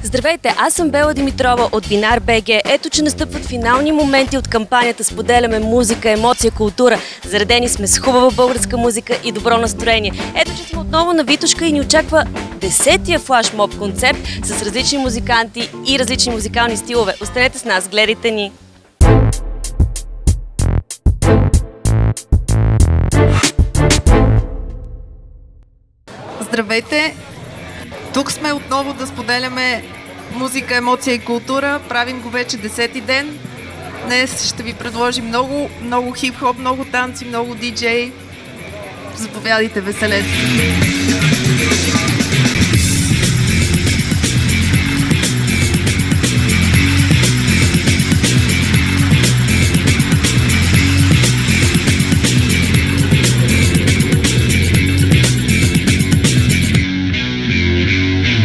Здравейте, аз съм Бела Димитрова от Бинар БГ. Ето, че настъпват финални моменти от кампанията "Споделяме музика, емоция, култура". Заредени сме с хубава българска музика и добро настроение. Ето, че сме отново на Витошка и ни очаква 10-тия флашмоб концерт с различни музиканти и различни музикални стилове. Останете с нас, гледайте ни! Здравейте! Тук сме отново да споделяме музика, емоция и култура. Правим го вече 10-ти ден. Днес ще ви предложим много хип-хоп, много танци, много диджей. Заповядайте, веселете!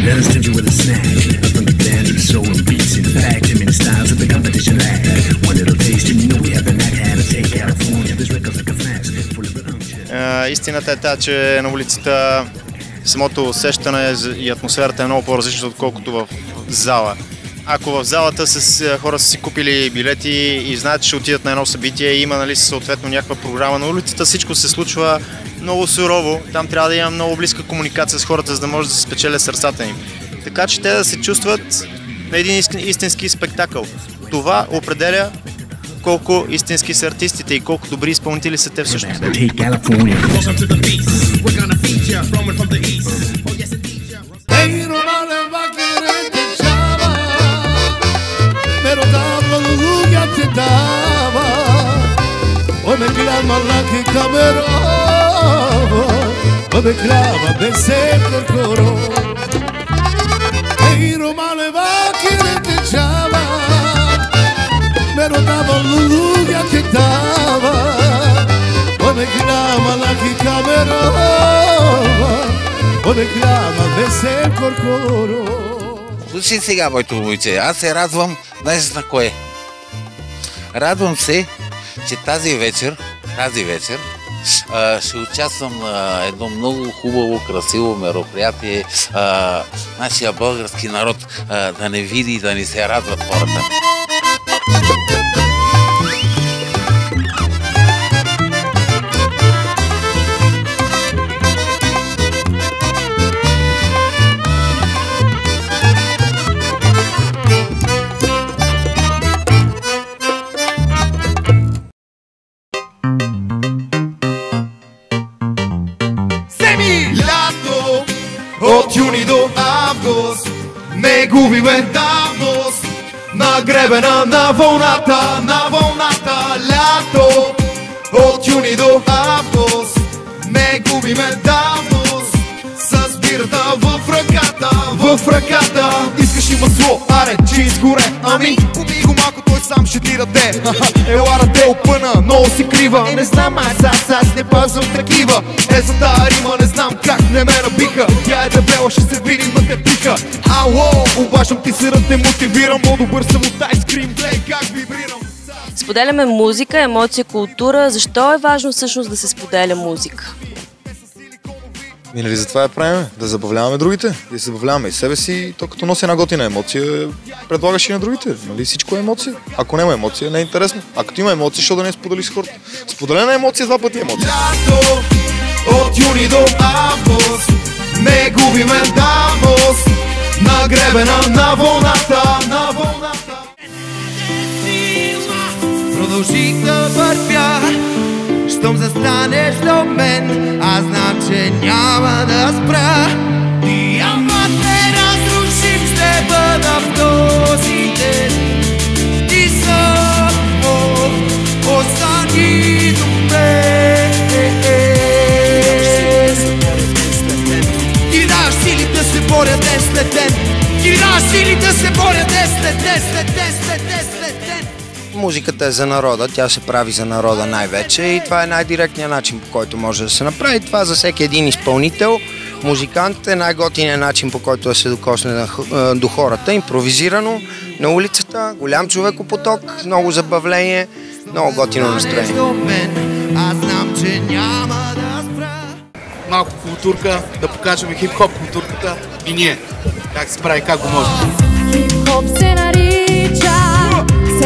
Let us tempt you with a snack from the band of the soul and beats. In fact, too many styles of the competition lack. One little taste and you know we have the knack. How to take California, this record's like a flask full of the Истината е тази, че на улицата самото усещане и атмосферата е много по-различна, отколкото в зала. Ако в залата хора са си купили билети и знаят, че ще отидат на едно събитие и има, нали, съответно някаква програма, на улицата всичко се случва много сурово. Там трябва да има много близка комуникация с хората, за да може да се спечеля сърцата им. Така че те да се чувстват на един истински спектакъл. Това определя колко истински са артистите и колко добри изпълнители са те всъщност. O me clama la que camerava, o me clama besete el coro. E romale va che ne te chiama, me rotava l'uga che dava. O me clama la que camerava, o me clama besete el coro. Слушай сега, моето момиче, аз се радвам, знаеш на кое? Радвам се, че тази вечер ще участвам на едно много хубаво, красиво мероприятие. Нашия български народ да не види и да ни се радват хората. От юни до август не губиме давност, на гребена на вълната, лято. От юни до август не губиме давност, с бирата в ръката. Искаш и масло, аре, че изгоре, ами убий го малко, той сам ще ти даде. Ела те опъна, много си крива. Не знам, аз не пазвам такива. За тази рима не знам как не ме набиха. Тя е дебела, ще се видим на тепиха. Ало, обаждам ти се да те мотивирам. По-добър съм от айскрим, гледай как вибрирам. Споделяме музика, емоция, култура. Защо е важно всъщност да се споделя музика? Нали затова я правим, да забавляваме другите, да се забавляваме и себе си, то като носи една готина емоция, предлагаш и на другите. Нали, всичко е емоция. Ако няма емоция, не е интересно. А като има емоция, защо да не сподели с хората? Споделена емоция, два пъти емоция. Лято, от юни до август не губиме давност, на гребена на вълната. Продължих да вървя, щом застанеш до мен, аз знам, че няма да спра. И ама те разрушим, ще бъда в този ден. Ти само остани до мен. Ти ми даваш сили да се боря ден след ден. Ти ми даваш сили да се боря ден след ден. Музиката е за народа, тя се прави за народа най-вече и това е най-директният начин, по който може да се направи. Това за всеки един изпълнител, музикант е най-готиният начин, по който да се докосне до хората. Импровизирано, на улицата, голям човекопоток, много забавление, много готино настроение. Аз знам, че няма да спра. Малко културка, да покажем хип-хоп културката и ние как се прави, как го може. Хип-хоп се нарича, с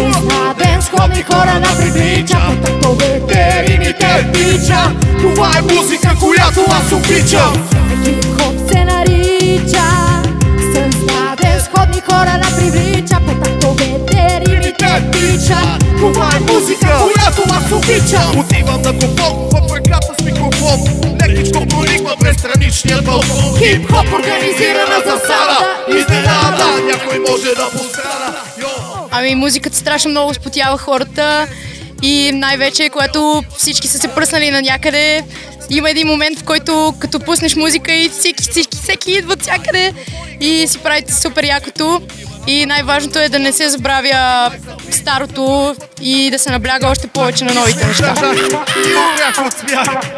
ден сходни хора на привлича, по тактовете римите тича. Това е музика, която аз обичам. Хип-хоп се нарича, с ден сходни хора на привлича, по тактовете римите тича. Това е музика, която аз обичам. Отивам на купон, в ръката с микрофон, лекичко пролигва през страничния балкон. Хип-хоп организирана засада, изненада, някой може да пострада. Ами музиката страшно много спотява хората и най-вече когато всички са се пръснали на някъде, има един момент, в който като пуснеш музика и всеки идва от всякъде и си правите супер якото. И най-важното е да не се забравя старото и да се набляга още повече на новите неща.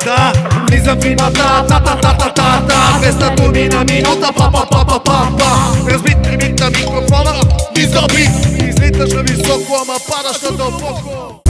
Да, влизам в имата, та-та-та-та-та-та, 200 думи на минута, па-па-па-па-па-па. Разбит рибит на микрофона, бит за бит, излиташ на високо, ама падаш на дълбоко.